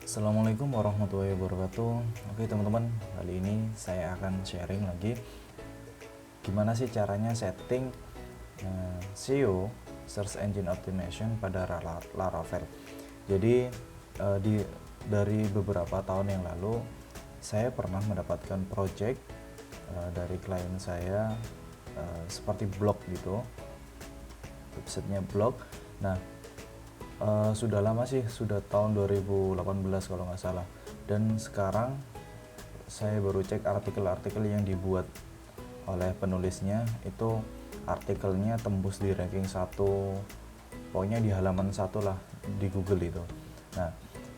Assalamualaikum warahmatullahi wabarakatuh. Oke teman-teman, kali ini saya akan sharing lagi gimana sih caranya setting SEO Search Engine Optimization pada Laravel. Jadi dari beberapa tahun yang lalu saya pernah mendapatkan project dari klien saya, seperti blog gitu, websitenya blog. Nah, sudah lama sih, sudah tahun 2018 kalau nggak salah. Dan sekarang saya baru cek artikel-artikel yang dibuat oleh penulisnya, itu artikelnya tembus di ranking 1, pokoknya di halaman 1 lah di Google itu. Nah,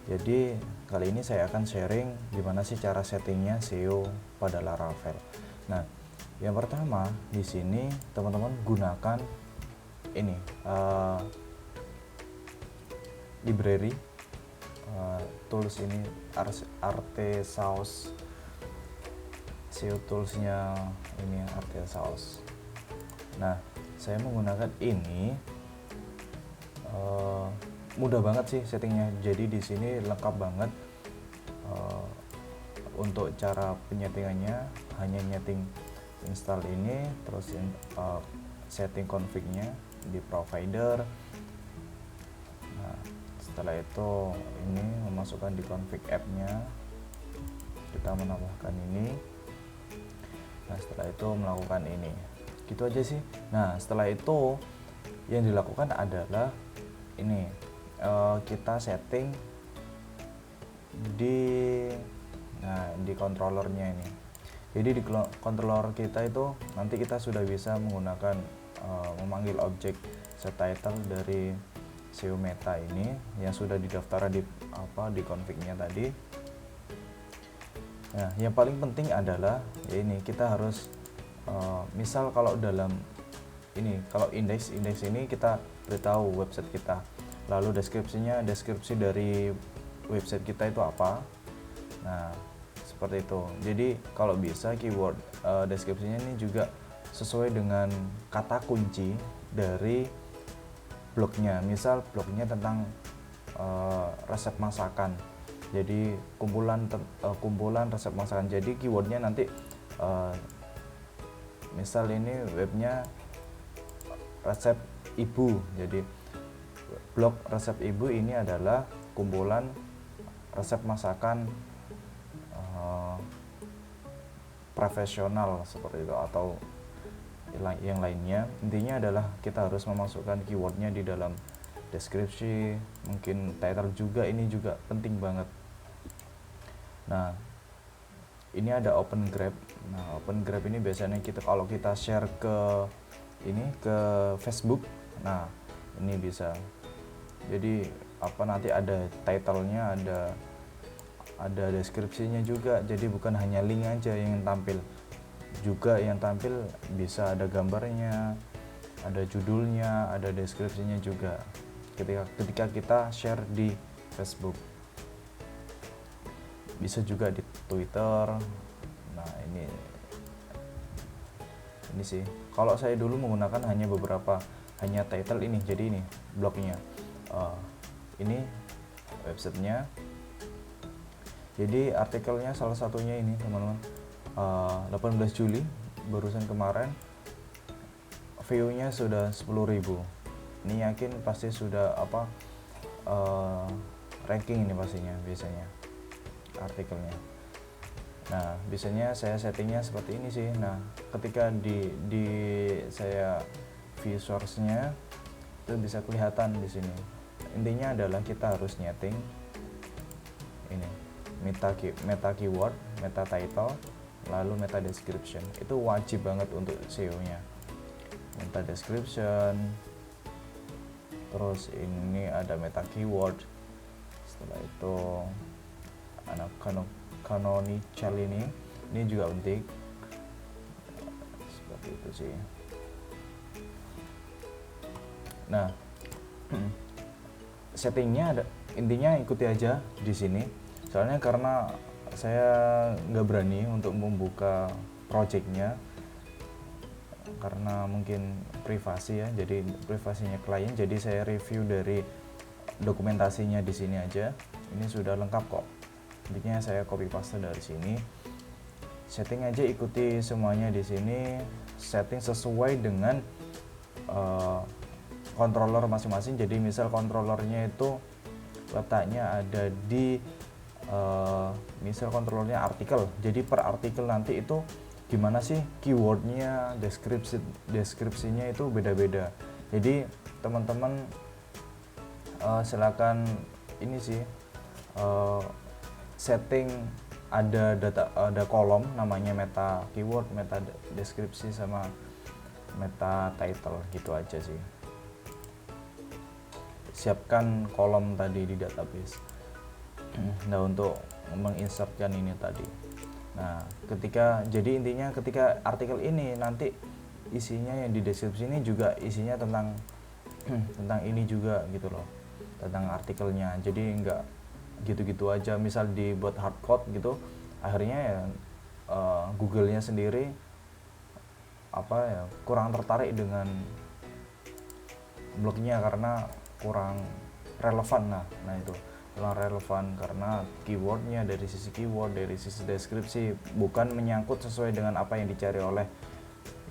jadi kali ini saya akan sharing gimana sih cara settingnya SEO pada Laravel. Nah, yang pertama di sini teman-teman gunakan ini library tools ini, Artesaurus SEO toolsnya ini, Artesaurus. Nah, saya menggunakan ini, mudah banget sih settingnya. Jadi di sini lengkap banget. Untuk cara penyetingannya hanya nyeting install ini, terus setting config-nya di provider. Nah, setelah itu ini memasukkan di config app-nya, kita menambahkan ini. Nah, setelah itu melakukan ini, gitu aja sih. Nah, setelah itu yang dilakukan adalah ini, kita setting di controllernya ini. Jadi di controller kita itu nanti kita sudah bisa menggunakan memanggil objek setTitle dari SEO meta ini yang sudah didaftar di config-nya tadi. Nah, yang paling penting adalah ya ini, kita harus misal kalau dalam ini, kalau indeks ini kita beritahu website kita, lalu deskripsi dari website kita itu apa. Nah, seperti itu. Jadi kalau bisa keyword deskripsinya ini juga sesuai dengan kata kunci dari blognya. Misal blognya tentang resep masakan, jadi kumpulan resep masakan. Jadi keywordnya nanti misal ini webnya resep ibu, jadi blog resep ibu ini adalah kumpulan resep masakan profesional seperti itu, atau yang lainnya. Intinya adalah kita harus memasukkan keywordnya di dalam deskripsi, mungkin title juga, ini juga penting banget. Nah, ini ada Open Grab. Nah, Open Grab ini biasanya kalau kita share ke Facebook, nah ini bisa. Jadi nanti ada title-nya, ada deskripsinya juga. Jadi bukan hanya link aja yang tampil, juga yang tampil bisa ada gambarnya, ada judulnya, ada deskripsinya juga ketika kita share di Facebook. Bisa juga di Twitter. Nah, ini sih. Kalau saya dulu menggunakan hanya title ini. Jadi ini blognya, ini websitenya. Jadi artikelnya salah satunya ini teman-teman, 18 Juli barusan kemarin, view-nya sudah 10.000. Ini yakin pasti sudah ranking ini pastinya biasanya artikelnya. Nah, biasanya saya settingnya seperti ini sih. Nah, ketika di saya view source-nya itu bisa kelihatan di sini. Intinya adalah kita harus nyeting ini meta keyword, meta title, lalu meta description. Itu wajib banget untuk SEO-nya. Meta description, terus ini ada meta keyword. Setelah itu anak canonical ini juga penting. Seperti itu sih. Nah, settingnya ada, intinya ikuti aja di sini. Soalnya karena saya nggak berani untuk membuka projectnya karena mungkin privasi ya, jadi privasinya klien. Jadi saya review dari dokumentasinya di sini aja. ini sudah lengkap kok. Intinya saya copy paste dari sini. Setting aja, ikuti semuanya di sini. Setting sesuai dengan controller masing-masing. Jadi misal controllernya itu letaknya ada di misal controllernya artikel. Jadi per artikel nanti itu gimana sih keywordnya, deskripsinya itu beda-beda. Jadi teman-teman silakan ini sih setting, ada kolom namanya meta keyword, meta deskripsi, sama meta title, gitu aja sih. Siapkan kolom tadi di database. Nah, untuk menginsertkan ini tadi. Nah, jadi intinya ketika artikel ini nanti isinya yang di deskripsi ini juga isinya tentang tentang ini juga gitu loh, tentang artikelnya. Jadi enggak gitu-gitu aja, misal dibuat hardcode gitu, akhirnya ya Google-nya sendiri kurang tertarik dengan blognya karena kurang relevan. Nah itu kurang relevan karena keywordnya, dari sisi keyword, dari sisi deskripsi bukan menyangkut sesuai dengan apa yang dicari oleh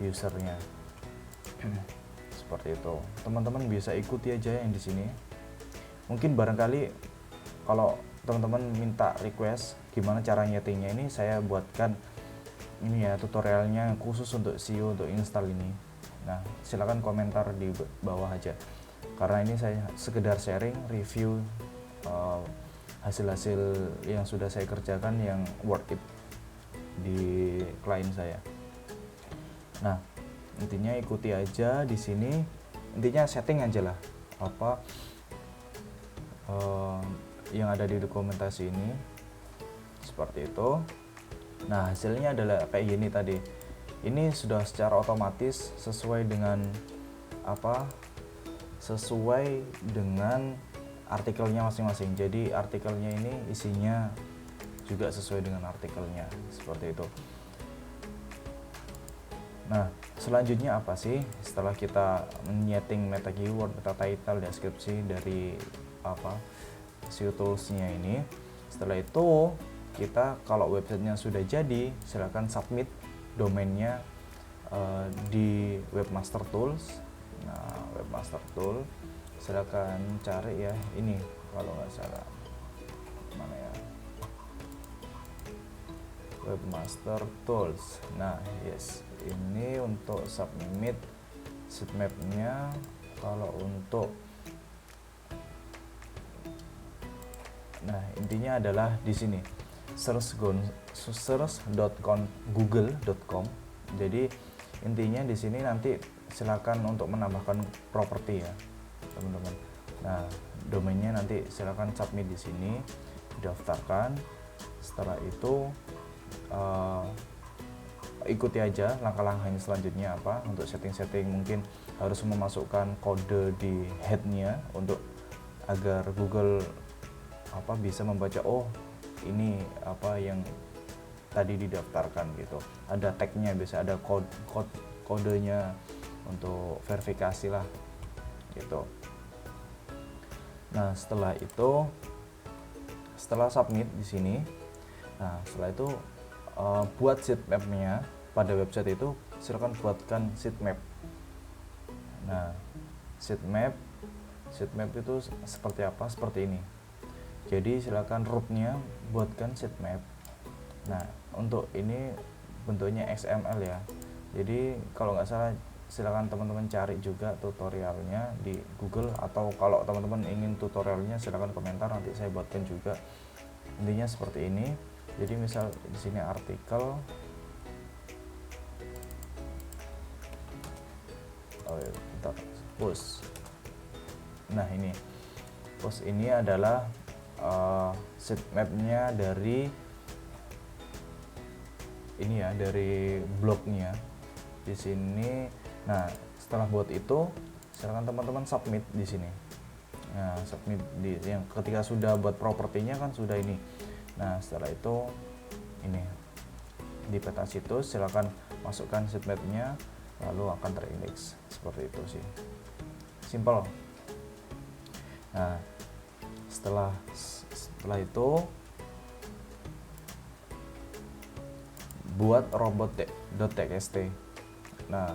usernya. Seperti itu. Teman-teman bisa ikuti aja yang di sini. Mungkin barangkali kalau teman-teman minta request gimana cara nyetingnya, ini saya buatkan ini ya tutorialnya khusus untuk SEO, untuk install ini. Nah, silakan komentar di bawah aja, karena ini saya sekedar sharing review hasil-hasil yang sudah saya kerjakan yang worth it di klien saya. Nah, intinya ikuti aja di sini, intinya setting aja lah yang ada di dokumentasi ini, seperti itu. Nah, hasilnya adalah kayak gini tadi. Ini sudah secara otomatis sesuai dengan sesuai dengan artikelnya masing-masing. Jadi artikelnya ini isinya juga sesuai dengan artikelnya, seperti itu. Nah, selanjutnya apa sih setelah kita menyeting meta keyword, meta title, deskripsi dari SEO toolsnya ini? Setelah itu kita, kalau websitenya sudah jadi, silakan submit domainnya di Webmaster Tools. Nah, Webmaster Tool silakan cari ya, ini kalau nggak salah mana ya, Webmaster Tools. Nah, yes, ini untuk submit sitemapnya. Kalau untuk intinya adalah di sini search.google.com. Jadi intinya di sini nanti silakan untuk menambahkan properti ya, teman-teman. Nah, domainnya nanti silakan submit di sini, daftarkan. Setelah itu ikuti aja langkah-langkahnya selanjutnya apa. Untuk setting-setting mungkin harus memasukkan kode di headnya untuk agar Google bisa membaca, oh ini yang tadi didaftarkan gitu. Ada tagnya, bisa ada kodenya untuk verifikasi lah gitu. Nah, setelah itu, setelah submit di sini, nah setelah itu buat sitemapnya. Pada website itu silakan buatkan sitemap. Nah, sitemap itu seperti apa? Seperti ini. Jadi silakan rootnya buatkan sitemap. Nah, untuk ini bentuknya XML ya. Jadi kalau nggak salah silakan teman-teman cari juga tutorialnya di Google, atau kalau teman-teman ingin tutorialnya silakan komentar, nanti saya buatkan juga. Intinya seperti ini. Jadi misal di sini artikel, post. Nah, ini post ini adalah sitemapnya dari ini ya, dari blognya di sini. Nah, setelah buat itu silakan teman-teman submit di sini. Nah, submit di yang ketika sudah buat propertinya kan sudah ini. Nah, setelah itu ini di peta situs silakan masukkan sitemapnya, lalu akan terindeks seperti itu sih. Simple. Nah, setelah Setelah itu buat robot.txt. Nah,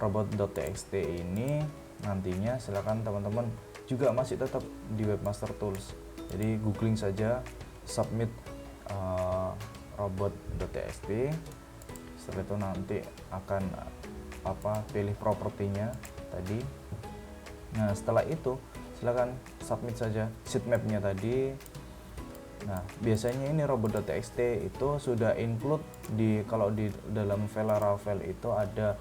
robot.txt ini nantinya silakan teman-teman juga masih tetap di Webmaster Tools. Jadi googling saja submit robot.txt. Setelah itu nanti akan pilih propertinya tadi. Nah, setelah itu silakan submit saja sitemapnya tadi. Nah, biasanya ini robot.txt itu sudah include kalau di dalam file Laravel itu ada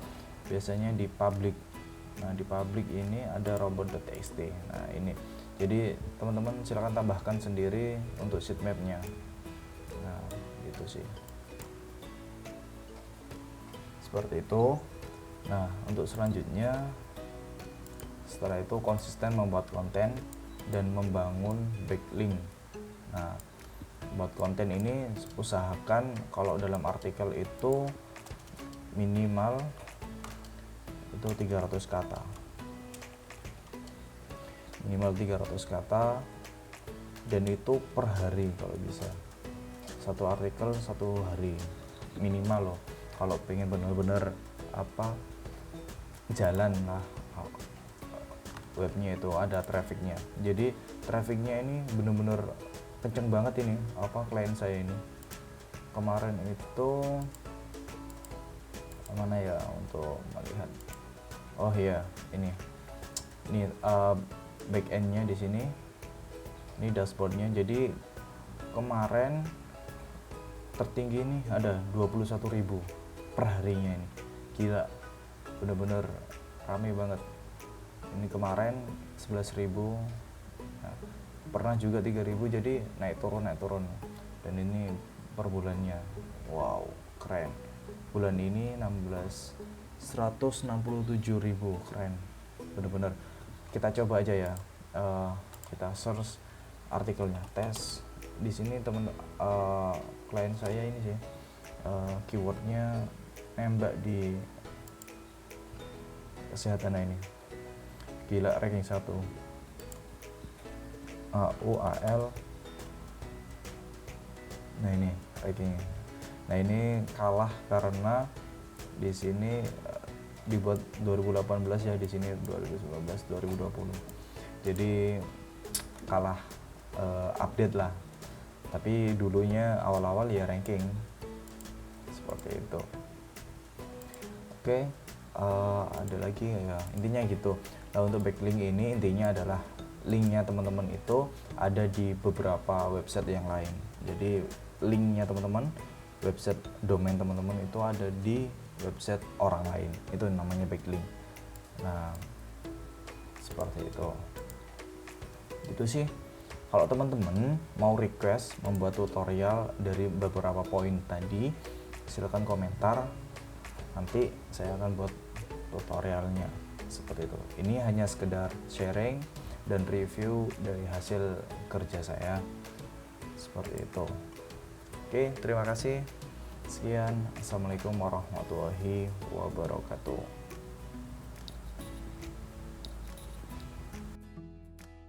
biasanya di public. Nah, di public ini ada robot.txt. Nah, ini. Jadi, teman-teman silakan tambahkan sendiri untuk sitemapnya. Nah, gitu sih. Seperti itu. Nah, untuk selanjutnya setelah itu konsisten membuat konten dan membangun backlink. Nah, buat konten ini usahakan kalau dalam artikel itu minimal itu 300 kata. Minimal 300 kata dan itu per hari kalau bisa. Satu artikel satu hari minimal loh. Kalau pengen benar-benar jalan lah webnya itu ada trafficnya. Jadi trafficnya ini benar-benar kenceng banget ini klien saya ini. Kemarin itu mana ya untuk melihat. Oh iya, ini backendnya di sini. Ini dashboardnya. Jadi kemarin tertinggi ini ada 21.000 per harinya ini. Gila, bener-bener rame banget. Ini kemarin 11.000. Nah, pernah juga 3.000, jadi naik turun. Dan ini per bulannya. Wow, keren. Bulan ini 167.000, keren. Bener-bener. Kita coba aja ya. Kita search artikelnya, tes. Di sini klien saya ini sih keywordnya nembak di kesehatan ini. Gila, ranking 1 AUAL. Nah, ini rankingnya. Nah, ini kalah karena di sini dibuat 2018 ya, di sini 2019 2020. Jadi kalah update lah. Tapi dulunya awal-awal ya ranking seperti itu. Oke, ada lagi ya, intinya gitu. Nah, untuk backlink ini intinya adalah linknya teman-teman itu ada di beberapa website yang lain. Jadi linknya teman-teman, website domain teman-teman itu ada di website orang lain, itu namanya backlink. Nah, seperti itu. Itu sih. Kalau teman-teman mau request membuat tutorial dari beberapa poin tadi, silakan komentar, nanti saya akan buat tutorialnya seperti itu. Ini hanya sekedar sharing dan review dari hasil kerja saya seperti itu. Oke, terima kasih. Sekian, assalamualaikum warahmatullahi wabarakatuh.